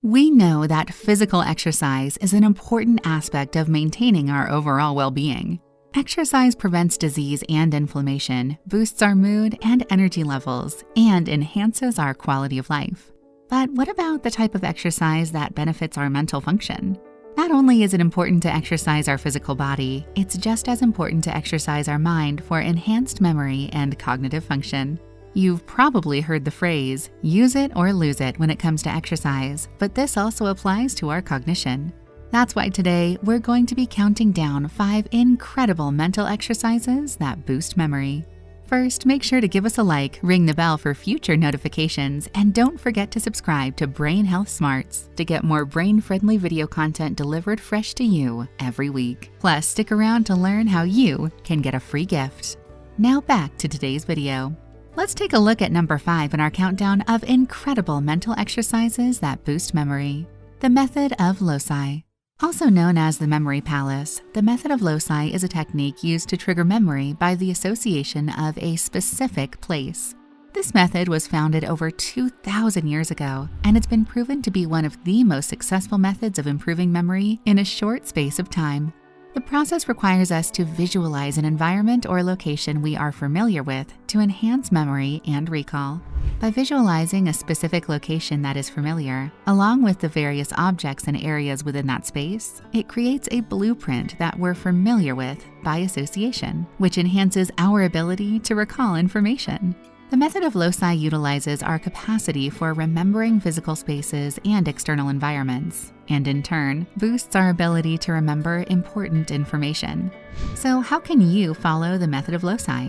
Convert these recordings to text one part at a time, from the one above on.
We know that physical exercise is an important aspect of maintaining our overall well-being. Exercise prevents disease and inflammation, boosts our mood and energy levels, and enhances our quality of life. But what about the type of exercise that benefits our mental function? Not only is it important to exercise our physical body, it's just as important to exercise our mind for enhanced memory and cognitive function. You've probably heard the phrase, use it or lose it when it comes to exercise, but this also applies to our cognition. That's why today we're going to be counting down 5 incredible mental exercises that boost memory. First, make sure to give us a like, ring the bell for future notifications, and don't forget to subscribe to Brain Health Smarts to get more brain-friendly video content delivered fresh to you every week. Plus, stick around to learn how you can get a free gift. Now back to today's video. Let's take a look at number 5 in our countdown of incredible mental exercises that boost memory. The method of loci. Also known as the memory palace, the method of loci is a technique used to trigger memory by the association of a specific place. This method was founded over 2,000 years ago, and it's been proven to be one of the most successful methods of improving memory in a short space of time. The process requires us to visualize an environment or location we are familiar with to enhance memory and recall. By visualizing a specific location that is familiar, along with the various objects and areas within that space, it creates a blueprint that we're familiar with by association, which enhances our ability to recall information. The method of loci utilizes our capacity for remembering physical spaces and external environments, and in turn, boosts our ability to remember important information. So how can you follow the method of loci?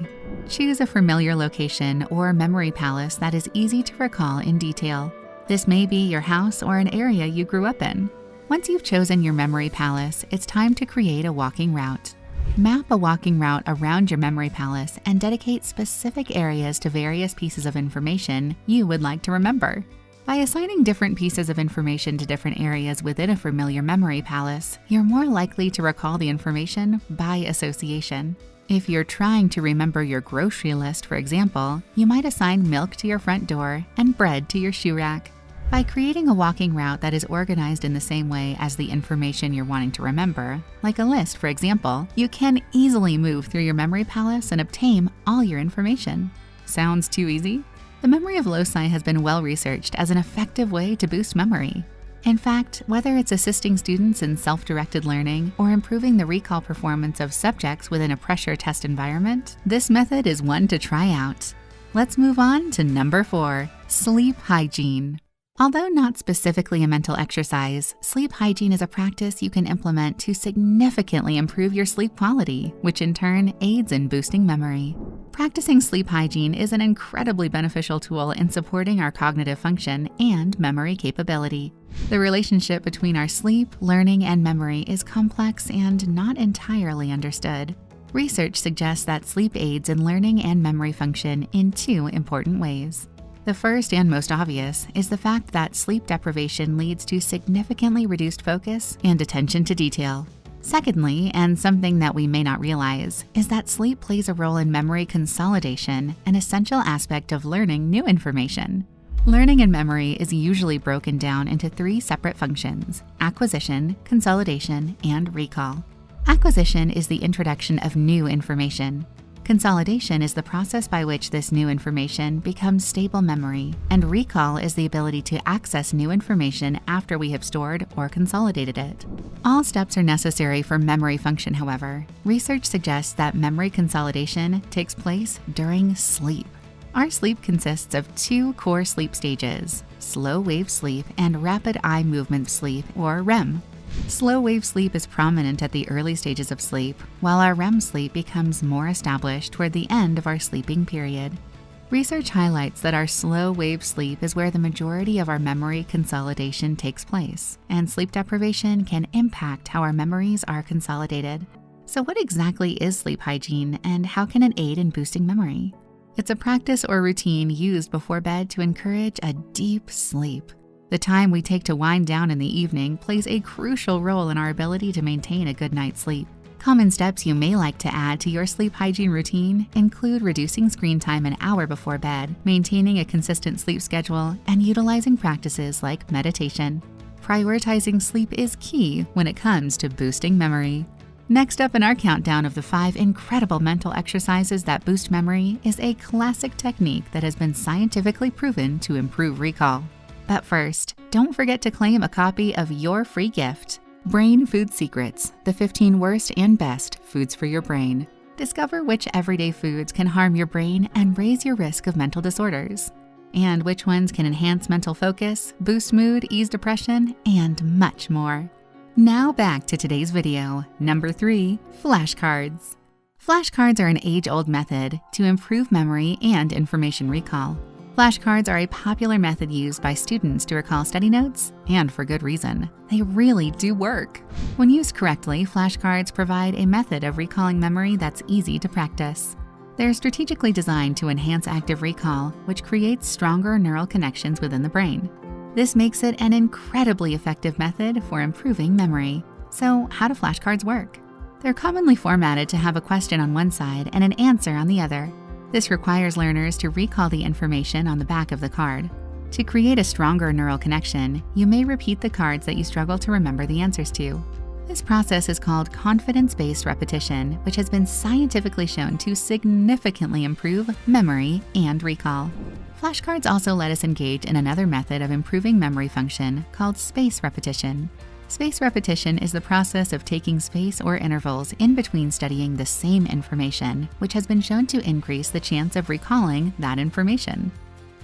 Choose a familiar location or memory palace that is easy to recall in detail. This may be your house or an area you grew up in. Once you've chosen your memory palace, it's time to create a walking route. Map a walking route around your memory palace and dedicate specific areas to various pieces of information you would like to remember. By assigning different pieces of information to different areas within a familiar memory palace, you're more likely to recall the information by association. If you're trying to remember your grocery list, for example, you might assign milk to your front door and bread to your shoe rack. By creating a walking route that is organized in the same way as the information you're wanting to remember, like a list for example, you can easily move through your memory palace and obtain all your information. Sounds too easy? The memory of loci has been well researched as an effective way to boost memory. In fact, whether it's assisting students in self-directed learning or improving the recall performance of subjects within a pressure test environment, this method is one to try out. Let's move on to number 4, sleep hygiene. Although not specifically a mental exercise, sleep hygiene is a practice you can implement to significantly improve your sleep quality, which in turn aids in boosting memory. Practicing sleep hygiene is an incredibly beneficial tool in supporting our cognitive function and memory capability. The relationship between our sleep, learning, and memory is complex and not entirely understood. Research suggests that sleep aids in learning and memory function in 2 important ways. The first and most obvious is the fact that sleep deprivation leads to significantly reduced focus and attention to detail. Secondly, and something that we may not realize, is that sleep plays a role in memory consolidation, an essential aspect of learning new information. Learning and memory is usually broken down into 3 separate functions: acquisition, consolidation, and recall. Acquisition is the introduction of new information. Consolidation is the process by which this new information becomes stable memory, and recall is the ability to access new information after we have stored or consolidated it. All steps are necessary for memory function, however. Research suggests that memory consolidation takes place during sleep. Our sleep consists of 2 core sleep stages: slow wave sleep and rapid eye movement sleep, or REM. Slow wave sleep is prominent at the early stages of sleep, while our REM sleep becomes more established toward the end of our sleeping period. Research highlights that our slow wave sleep is where the majority of our memory consolidation takes place, and sleep deprivation can impact how our memories are consolidated. So what exactly is sleep hygiene, and how can it aid in boosting memory? It's a practice or routine used before bed to encourage a deep sleep. The time we take to wind down in the evening plays a crucial role in our ability to maintain a good night's sleep. Common steps you may like to add to your sleep hygiene routine include reducing screen time an hour before bed, maintaining a consistent sleep schedule, and utilizing practices like meditation. prioritizing sleep is key when it comes to boosting memory. Next up in our countdown of the 5 incredible mental exercises that boost memory is a classic technique that has been scientifically proven to improve recall. But first, don't forget to claim a copy of your free gift, Brain Food Secrets, the 15 worst and best foods for your brain. Discover which everyday foods can harm your brain and raise your risk of mental disorders, and which ones can enhance mental focus, boost mood, ease depression, and much more. Now back to today's video. Number 3, flashcards. Flashcards are an age-old method to improve memory and information recall. Flashcards are a popular method used by students to recall study notes, and for good reason. They really do work. When used correctly, flashcards provide a method of recalling memory that's easy to practice. They're strategically designed to enhance active recall, which creates stronger neural connections within the brain. This makes it an incredibly effective method for improving memory. So, how do flashcards work? They're commonly formatted to have a question on one side and an answer on the other. This requires learners to recall the information on the back of the card. To create a stronger neural connection, you may repeat the cards that you struggle to remember the answers to. This process is called confidence-based repetition, which has been scientifically shown to significantly improve memory and recall. Flashcards also let us engage in another method of improving memory function called space repetition. Space repetition is the process of taking space or intervals in between studying the same information, which has been shown to increase the chance of recalling that information.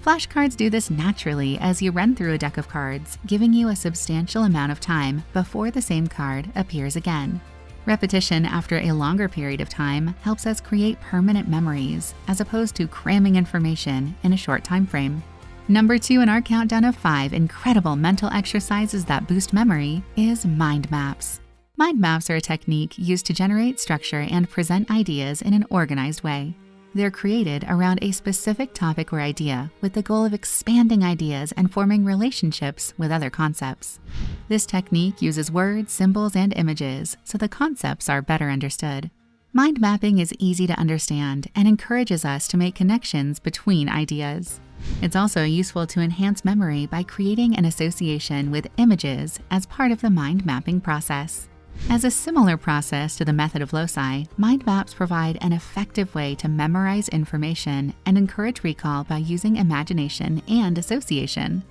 Flashcards do this naturally as you run through a deck of cards, giving you a substantial amount of time before the same card appears again. Repetition after a longer period of time helps us create permanent memories, as opposed to cramming information in a short time frame. Number 2 in our countdown of 5 incredible mental exercises that boost memory is mind maps. Mind maps are a technique used to generate structure and present ideas in an organized way. They're created around a specific topic or idea with the goal of expanding ideas and forming relationships with other concepts. This technique uses words, symbols, and images so the concepts are better understood. Mind mapping is easy to understand and encourages us to make connections between ideas. It's also useful to enhance memory by creating an association with images as part of the mind mapping process. As a similar process to the method of loci, mind maps provide an effective way to memorize information and encourage recall by using imagination and association.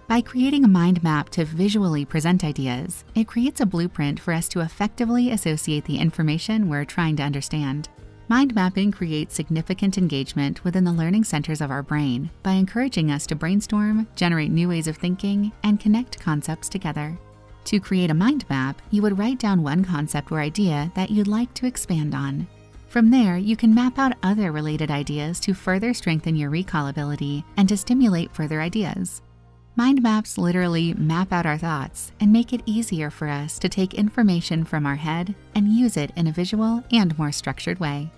By creating a mind map to visually present ideas, it creates a blueprint for us to effectively associate the information we're trying to understand. Mind mapping creates significant engagement within the learning centers of our brain by encouraging us to brainstorm, generate new ways of thinking, and connect concepts together. To create a mind map, you would write down one concept or idea that you'd like to expand on. From there, you can map out other related ideas to further strengthen your recall ability and to stimulate further ideas. Mind maps literally map out our thoughts and make it easier for us to take information from our head and use it in a visual and more structured way.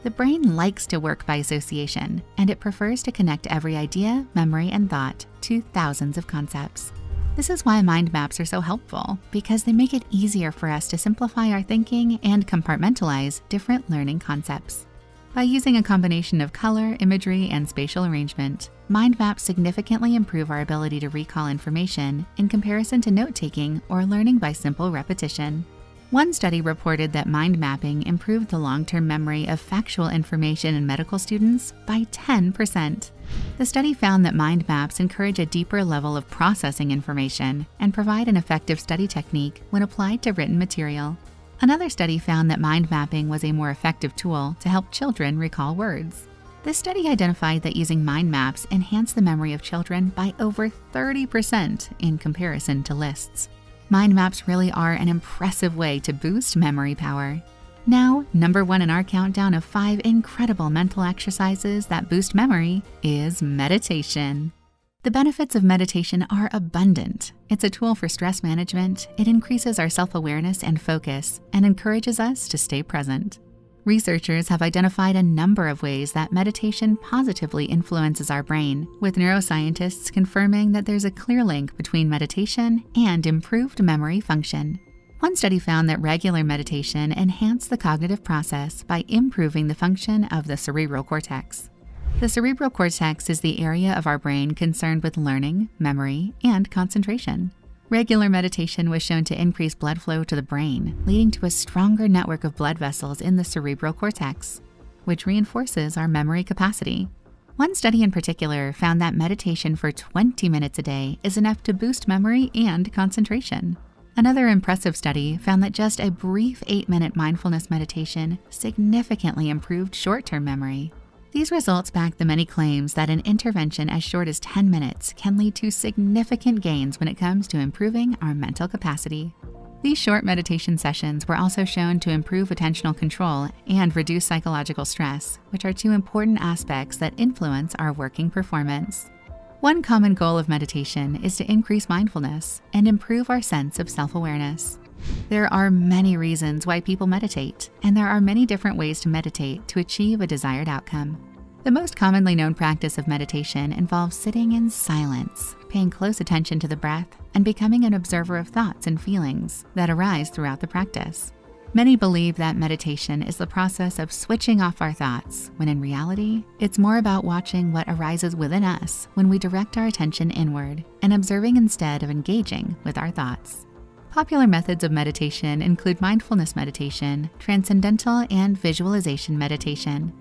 The brain likes to work by association, and it prefers to connect every idea, memory, and thought to thousands of concepts. This is why mind maps are so helpful, because they make it easier for us to simplify our thinking and compartmentalize different learning concepts. By using a combination of color, imagery, and spatial arrangement, mind maps significantly improve our ability to recall information in comparison to note-taking or learning by simple repetition. One study reported that mind mapping improved the long-term memory of factual information in medical students by 10%. The study found that mind maps encourage a deeper level of processing information and provide an effective study technique when applied to written material. Another study found that mind mapping was a more effective tool to help children recall words. This study identified that using mind maps enhanced the memory of children by over 30% in comparison to lists. Mind maps really are an impressive way to boost memory power. Now, number 1 in our countdown of 5 incredible mental exercises that boost memory is meditation. The benefits of meditation are abundant. It's a tool for stress management, it increases our self-awareness and focus, and encourages us to stay present. Researchers have identified a number of ways that meditation positively influences our brain, with neuroscientists confirming that there's a clear link between meditation and improved memory function. One study found that regular meditation enhanced the cognitive process by improving the function of the cerebral cortex. The cerebral cortex is the area of our brain concerned with learning, memory, and concentration. Regular meditation was shown to increase blood flow to the brain, leading to a stronger network of blood vessels in the cerebral cortex, which reinforces our memory capacity. One study in particular found that meditation for 20 minutes a day is enough to boost memory and concentration. Another impressive study found that just a brief 8-minute mindfulness meditation significantly improved short-term memory. These results back the many claims that an intervention as short as 10 minutes can lead to significant gains when it comes to improving our mental capacity. These short meditation sessions were also shown to improve attentional control and reduce psychological stress, which are two important aspects that influence our working performance. One common goal of meditation is to increase mindfulness and improve our sense of self-awareness. There are many reasons why people meditate, and there are many different ways to meditate to achieve a desired outcome. The most commonly known practice of meditation involves sitting in silence, paying close attention to the breath, and becoming an observer of thoughts and feelings that arise throughout the practice. Many believe that meditation is the process of switching off our thoughts, when in reality, it's more about watching what arises within us when we direct our attention inward and observing instead of engaging with our thoughts. Popular methods of meditation include mindfulness meditation, transcendental and visualization meditation.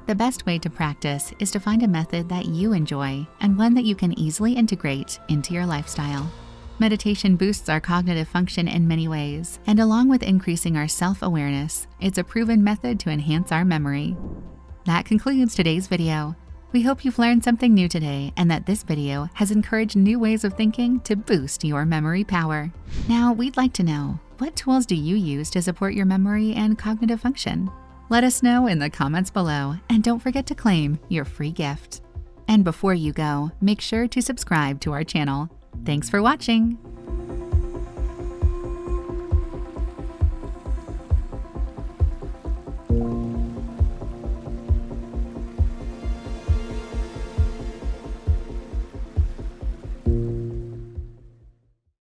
The best way to practice is to find a method that you enjoy and one that you can easily integrate into your lifestyle. Meditation boosts our cognitive function in many ways, and along with increasing our self-awareness, it's a proven method to enhance our memory. That concludes today's video. We hope you've learned something new today and that this video has encouraged new ways of thinking to boost your memory power. Now, we'd like to know, what tools do you use to support your memory and cognitive function? Let us know in the comments below, and don't forget to claim your free gift. And before you go, make sure to subscribe to our channel. Thanks for watching.